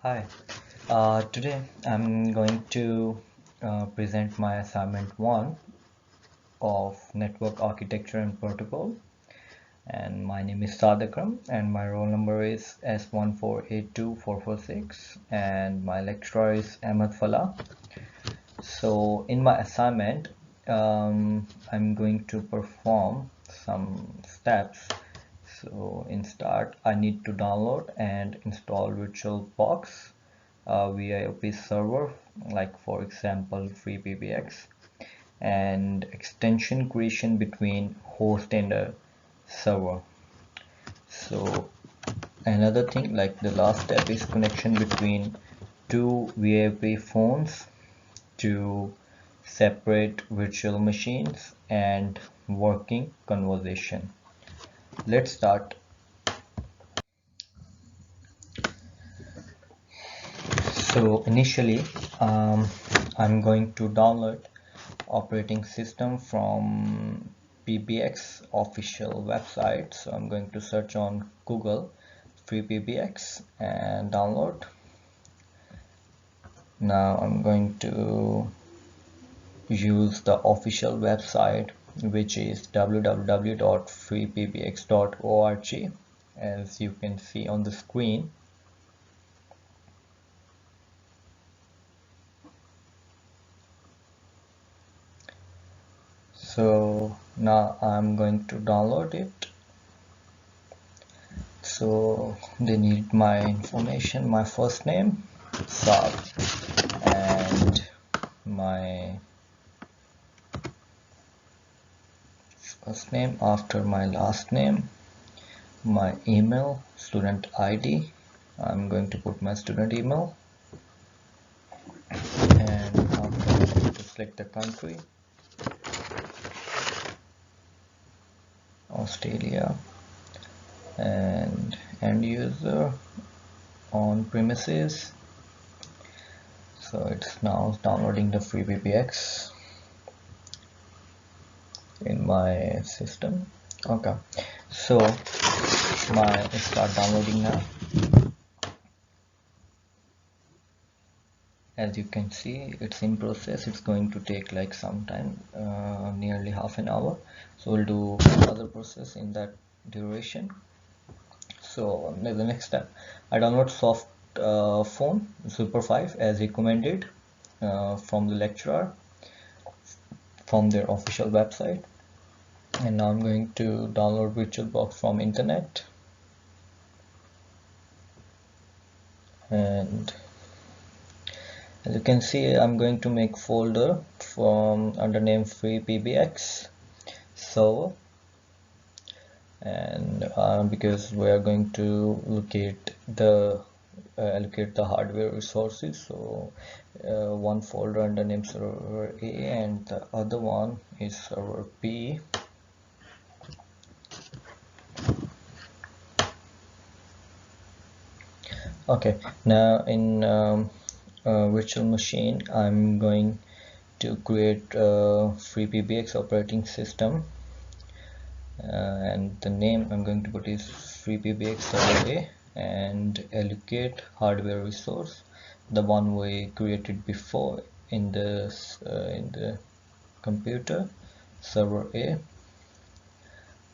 Hi, today I'm going to present my assignment 1 of Network Architecture and Protocol, and my name is Saad Akram and my roll number is S1482466 and my lecturer is Ahmed Falah. So in my assignment, I'm going to perform some steps. So in start, I need to download and install VirtualBox VIP server, like for example FreePBX, and extension creation between host and a server. So another thing, like the last step, is connection between two VIP phones to separate virtual machines and working conversation. Let's start. So initially, I'm going to download operating system from PBX official website. So I'm going to search on Google free PBX and download. Now I'm going to use the official website, which is www.freepbx.org, as you can see on the screen. So now I'm going to download it. So they need my information, my first name Saad, and my first name after my last name, my email, student ID. I'm going to put my student email, and after I'm going to select the country, Australia, and end user on premises. So it's now downloading the free PBX in my system. Okay, so it's start downloading now. As you can see, it's in process. It's going to take like some time, nearly half an hour. So we'll do another process in that duration. So the next step, I download soft phone Super 5 as recommended from the lecturer from their official website. And now I'm going to download VirtualBox from internet, and as you can see, I'm going to make folder from under name free PBX server, and because we are going to allocate the hardware resources, so one folder under name server A and the other one is server B. Okay, now in virtual machine, I'm going to create a free PBX operating system, and the name I'm going to put is free PBX server A, and allocate hardware resource, the one we created before in the computer, server A.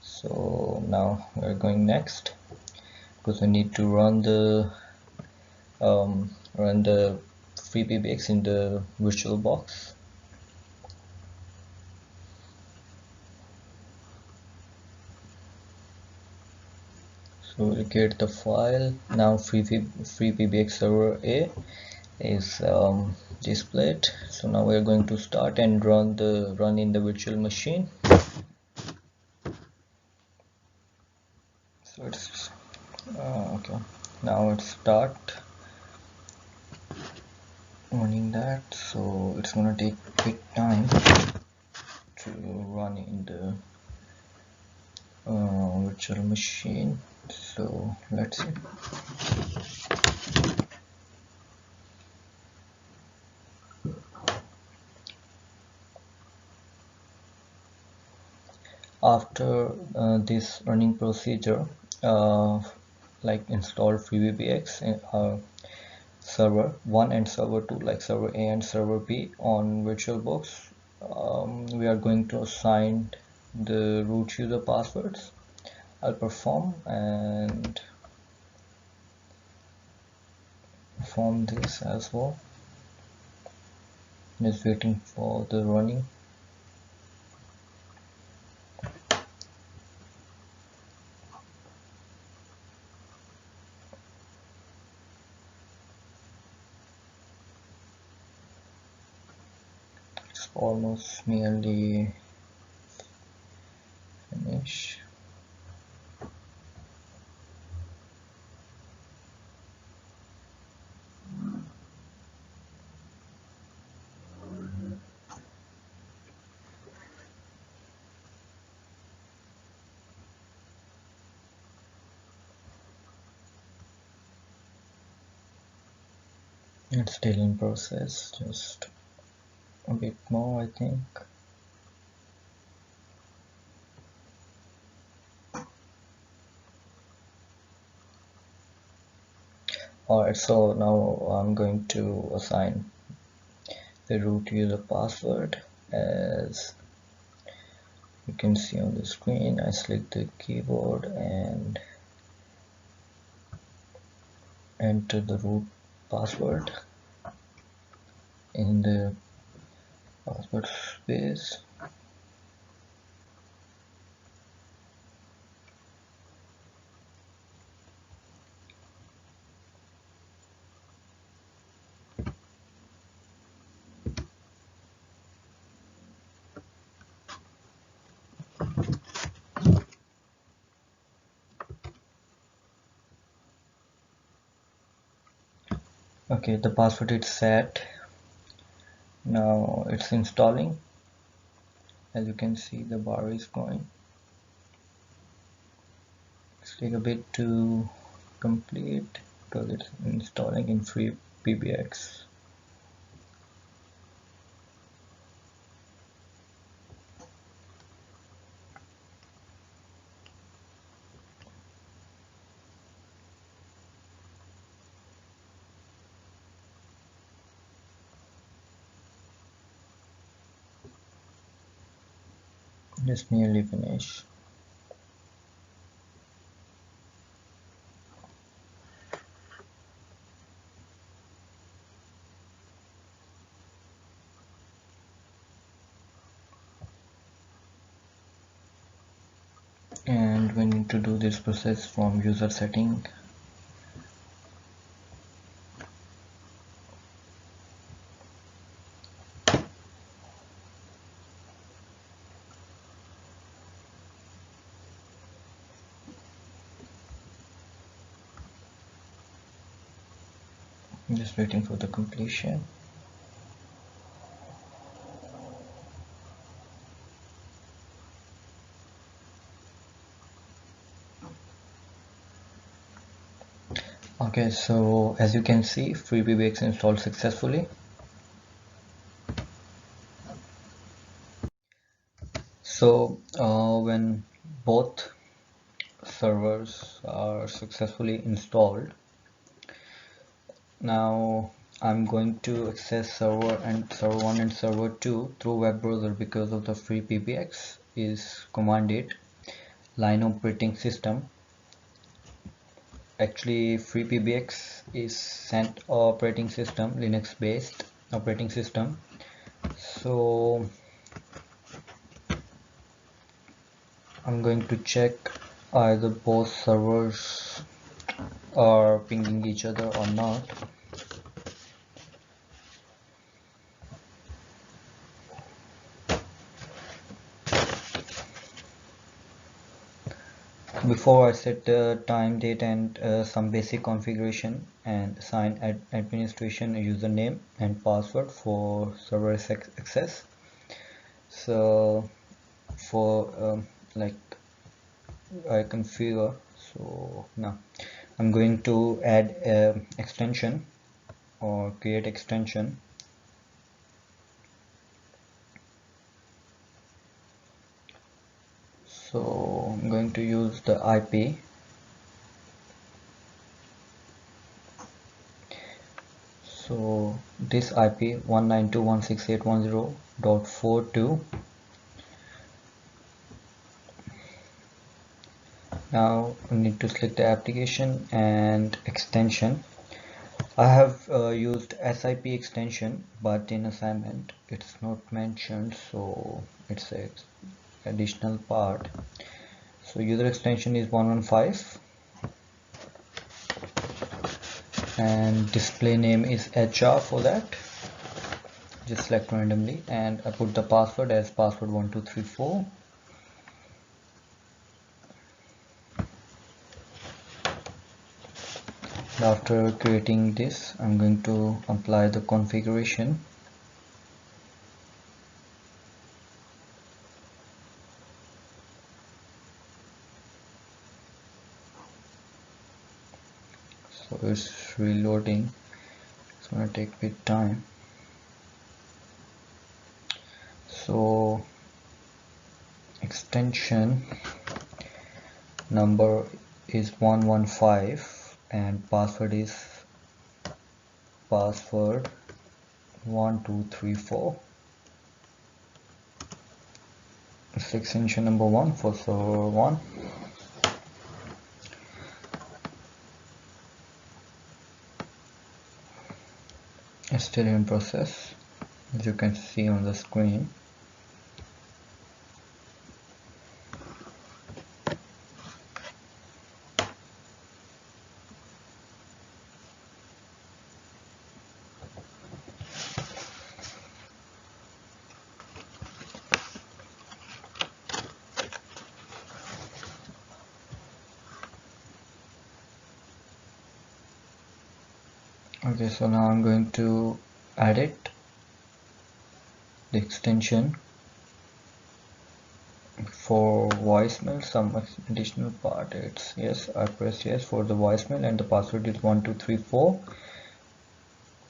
So now we're going next, because we need to run the free PBX in the VirtualBox. So we create the file. Now free PBX server A is displayed. So now we are going to start and run in the virtual machine. So it's okay. Now it's start running that. So it's gonna take a bit time to run in the virtual machine. So let's see. After this running procedure, like install FreeBBX, server 1 and server 2, like server A and server B on VirtualBox. We are going to assign the root user passwords. I'll perform this as well. Just waiting for the running. It's almost nearly finished. It's still in process, just a bit more, I think. Alright, so now I'm going to assign the root user password. As you can see on the screen, I select the keyboard and enter the root password in the password space. Okay, the password is set. Now it's installing. As you can see, the bar is going. It's take a bit to complete because it's installing in free PBX. Just nearly finished. And we need to do this process from user setting. I'm just waiting for the completion. Okay, so as you can see, FreePBX installed successfully. So when both servers are successfully installed, now I'm going to access server 1 and server 2 through web browser because of the FreePBX is commanded line operating system. Actually, FreePBX is CentOS operating system, Linux based operating system. So I'm going to check either both servers are pinging each other or not. Before I set the time, date and some basic configuration and assign administration username and password for server access. So for like I configure, so now I'm going to add extension or create extension. So I'm going to use the IP So this IP 192.168.10.42. Now we need to select the application and extension. I have used SIP extension, but in assignment it's not mentioned, so it's a additional part. So user extension is 115 and display name is HR. For that, just select randomly and I put the password as password 1234. After creating this, I'm going to apply the configuration. So it's reloading. It's gonna take a bit time. So extension number is 115 and password is password 1234. It's extension number 1 for server 1. It's still in process, as you can see on the screen. Okay, so now I'm going to edit the extension for voicemail, some additional part. It's yes, I press yes for the voicemail and the password is 1234,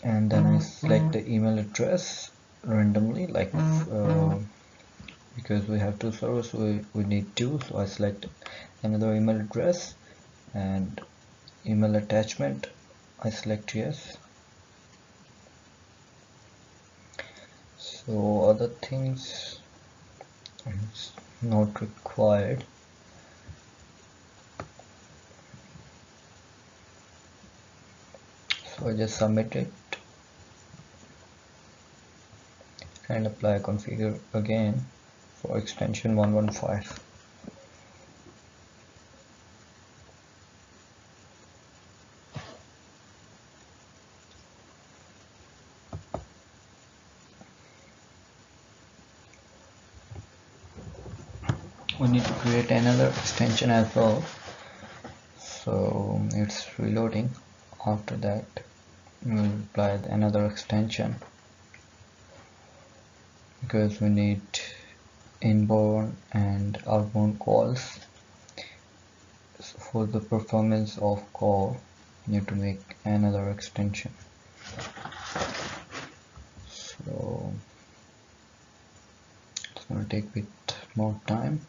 and then I select the email address randomly, like because we have two servers, we need two, so I select another email address, and email attachment I select yes. So other things it's not required. So I just submit it and apply configure again for extension 115. We need to create another extension as well, so it's reloading. After that we'll apply another extension because we need inbound and outbound calls. So for the performance of call, you need to make another extension. So it's going to take a bit more time.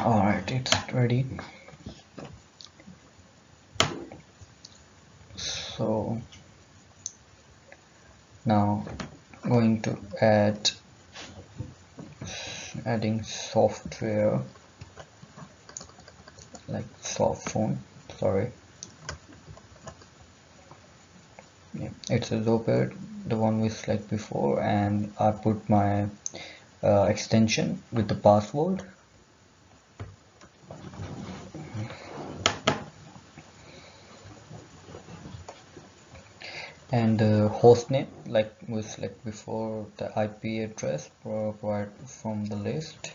Alright, it's ready. So now going to adding software like soft phone, sorry, yeah, it's a Zoped, the one we select before, and I put my extension with the password. And the host name, like we select before, the IP address provided from the list.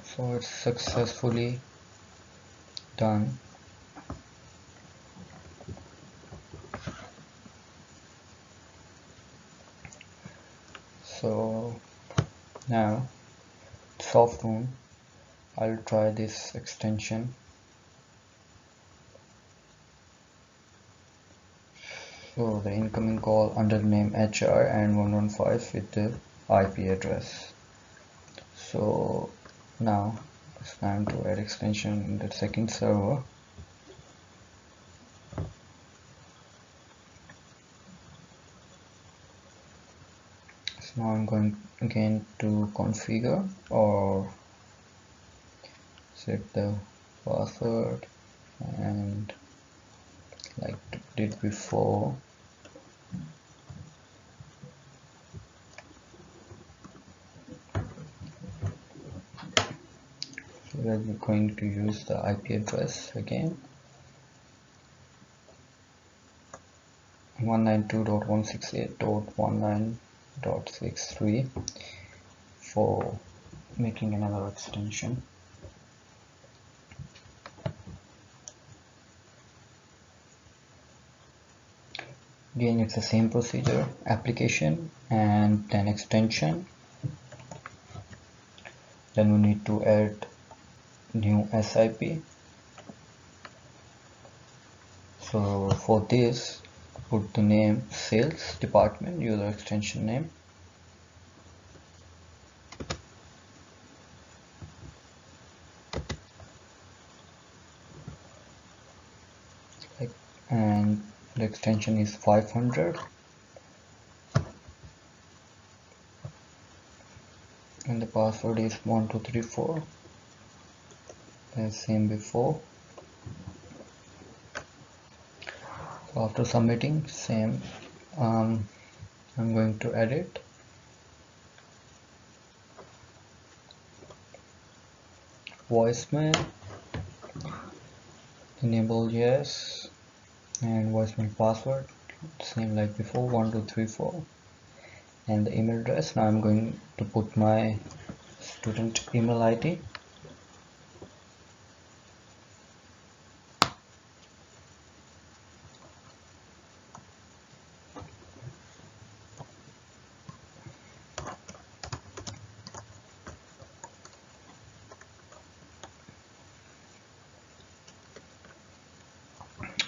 So it's successfully done. So now soft phone, I'll try this extension. So the incoming call under the name HR and 115 with the IP address. So now it's time to add extension in the second server. So now I'm going again to configure or set the password, and like did before, so we're going to use the IP address again, 192.168.19.63 for making another extension. Again, it's the same procedure: application and then extension. Then we need to add new SIP. So for this, put the name sales department, user extension name. And the extension is 500, and the password is 1234, as same before. So after submitting, same, I'm going to edit. Voicemail, enable yes, and voicemail password same like before, 1234, and the email address. Now I'm going to put my student email ID.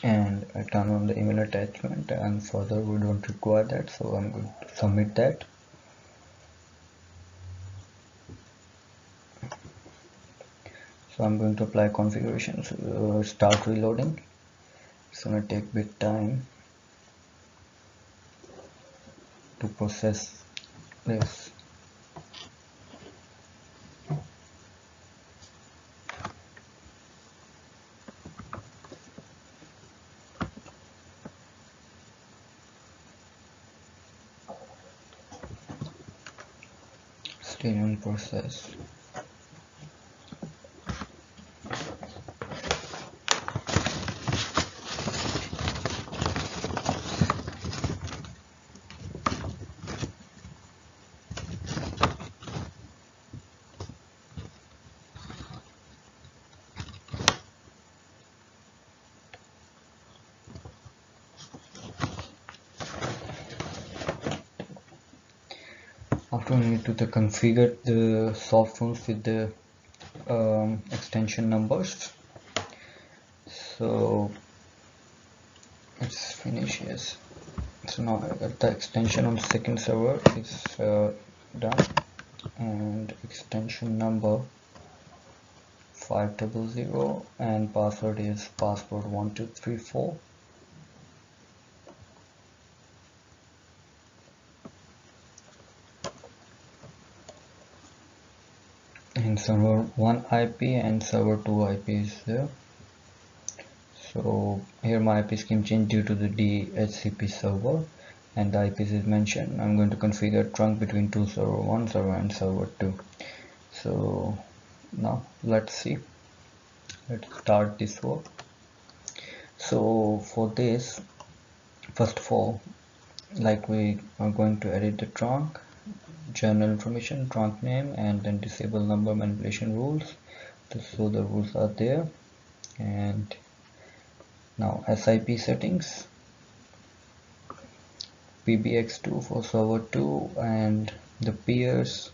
And I turn on the email attachment, and further we don't require that, so I'm going to submit that. So I'm going to apply configurations, start reloading. It's gonna take a bit time to process this. Still in process. After we need to configure the soft phones with the extension numbers. So let's finish. Yes. So now I got the extension on the second server is done, and extension number 500 and password is password 1234. And server 1 IP and server 2 IP is there. So here my IP scheme changed due to the DHCP server, and the IPs is mentioned. I'm going to configure trunk between two server 1 server and server 2. So now let's see. Let's start this work. So for this, first of all, like we are going to edit the trunk, general information, trunk name, and then disable number manipulation rules. So the rules are there. And now SIP settings, PBX2 for server 2, and the peers,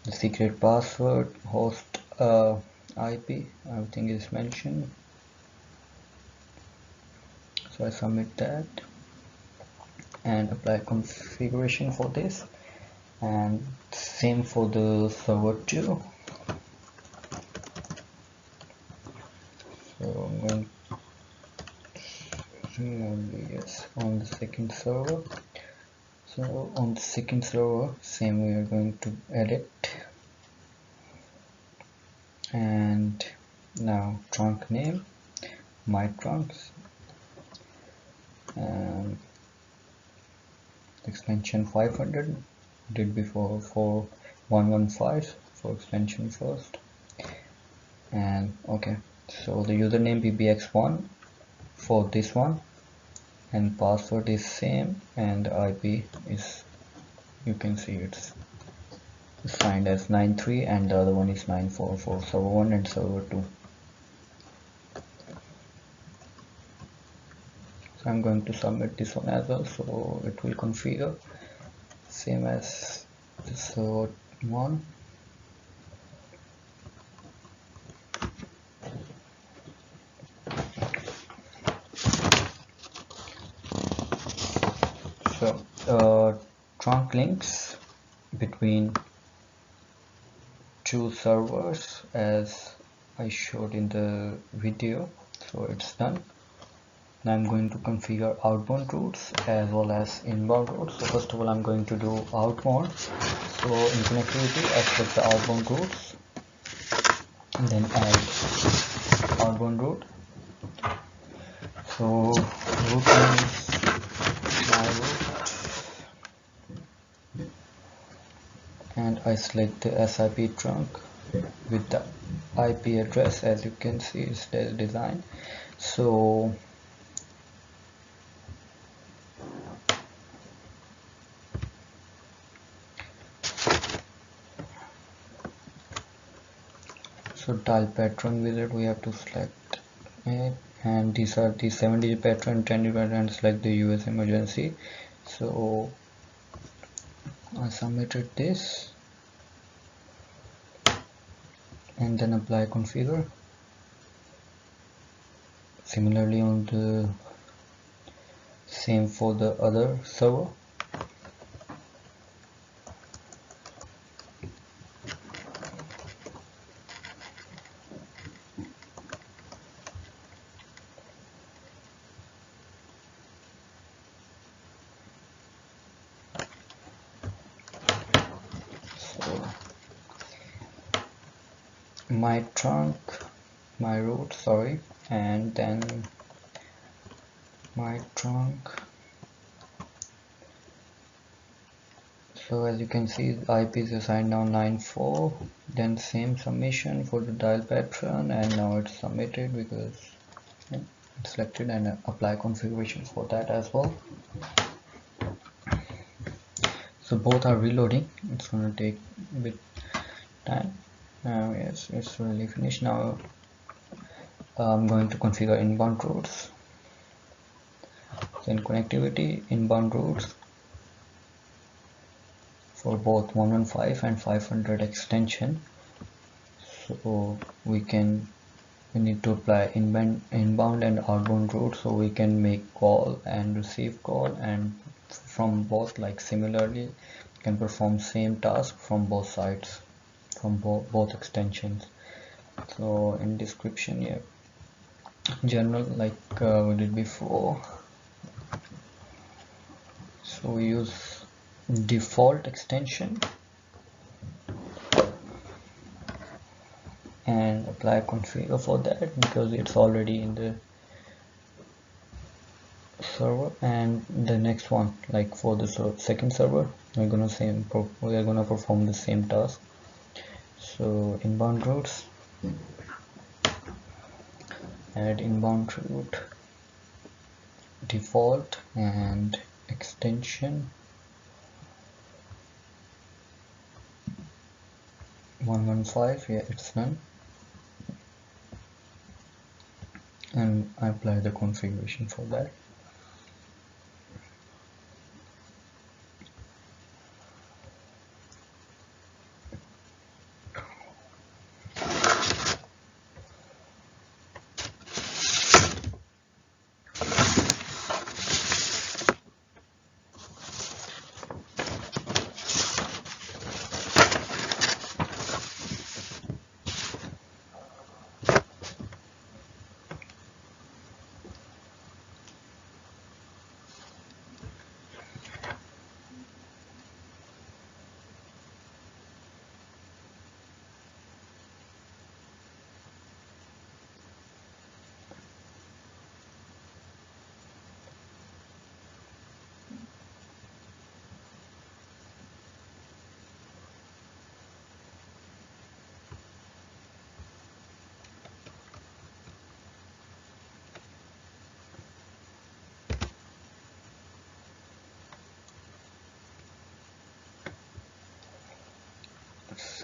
the secret password, host IP, everything is mentioned. So I submit that and apply configuration for this, and same for the server 2. So I'm going only yes on the second server. So on the second server, same we are going to edit, and now trunk name, my trunks, and extension 500 did before for 115 for extension first, and okay, so the username bbx1 for this one, and password is same, and the IP is, you can see it's signed as 93 and the other one is 94 for server 1 and server 2. So I'm going to submit this one as well, so it will configure same as the server 1. So trunk links between two servers as I showed in the video, so it's done. Now I'm going to configure outbound routes as well as inbound routes. So first of all, I'm going to do outbound. So in connectivity, I select the outbound routes and then add outbound route. So route name is my route, and I select the SIP trunk with the IP address. As you can see, it's designed. So dial pattern wizard, we have to select it, and these are the 7-digit pattern, 10-digit pattern, and select the US emergency. So I submitted this and then apply configure. Similarly on the same for the other server. So my trunk, my route, sorry, and then my trunk. So as you can see, the IP is assigned now 94, then same submission for the dial pattern, and now it's submitted because it's selected, and apply configuration for that as well. So both are reloading, it's gonna take a bit time. Yes, it's really finished. Now I'm going to configure inbound routes. So in connectivity, inbound routes for both 115 and 500 extension. So we need to apply inbound and outbound routes, so we can make call and receive call, and from both, like similarly can perform same task from both sides, from both extensions. So in description here, general, like we did before, so we use default extension and apply configure for that because it's already in the server. And the next one, like for the second server, we're gonna perform the same task. So inbound routes, add inbound route, default, and extension 115. Yeah, it's done, and I apply the configuration for that.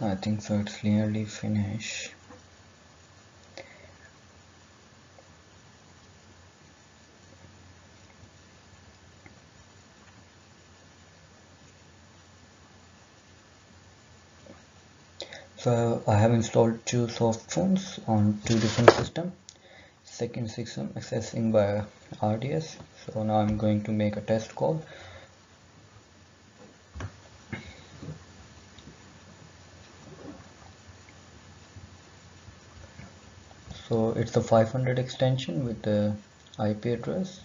I think so, it's nearly finished. So I have installed two soft phones on two different systems. Second system accessing by RDS. So now I'm going to make a test call. So it's the 500 extension with the IP address.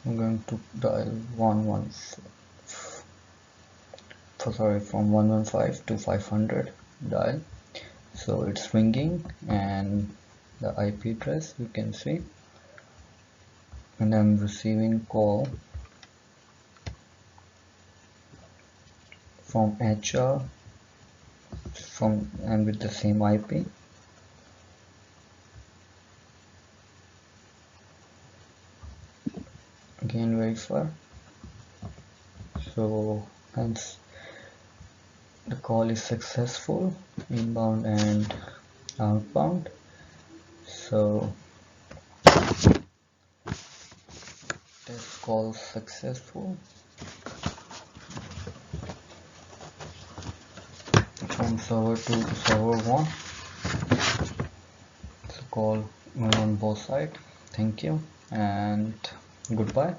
I'm going to dial 115, from 115 to 500 dial. So it's ringing and the IP address you can see, and I'm receiving call from HR and with the same IP. Again verify. So hence the call is successful, inbound and outbound. So test call successful from server 2 to server 1. So call on both sides. Thank you and goodbye.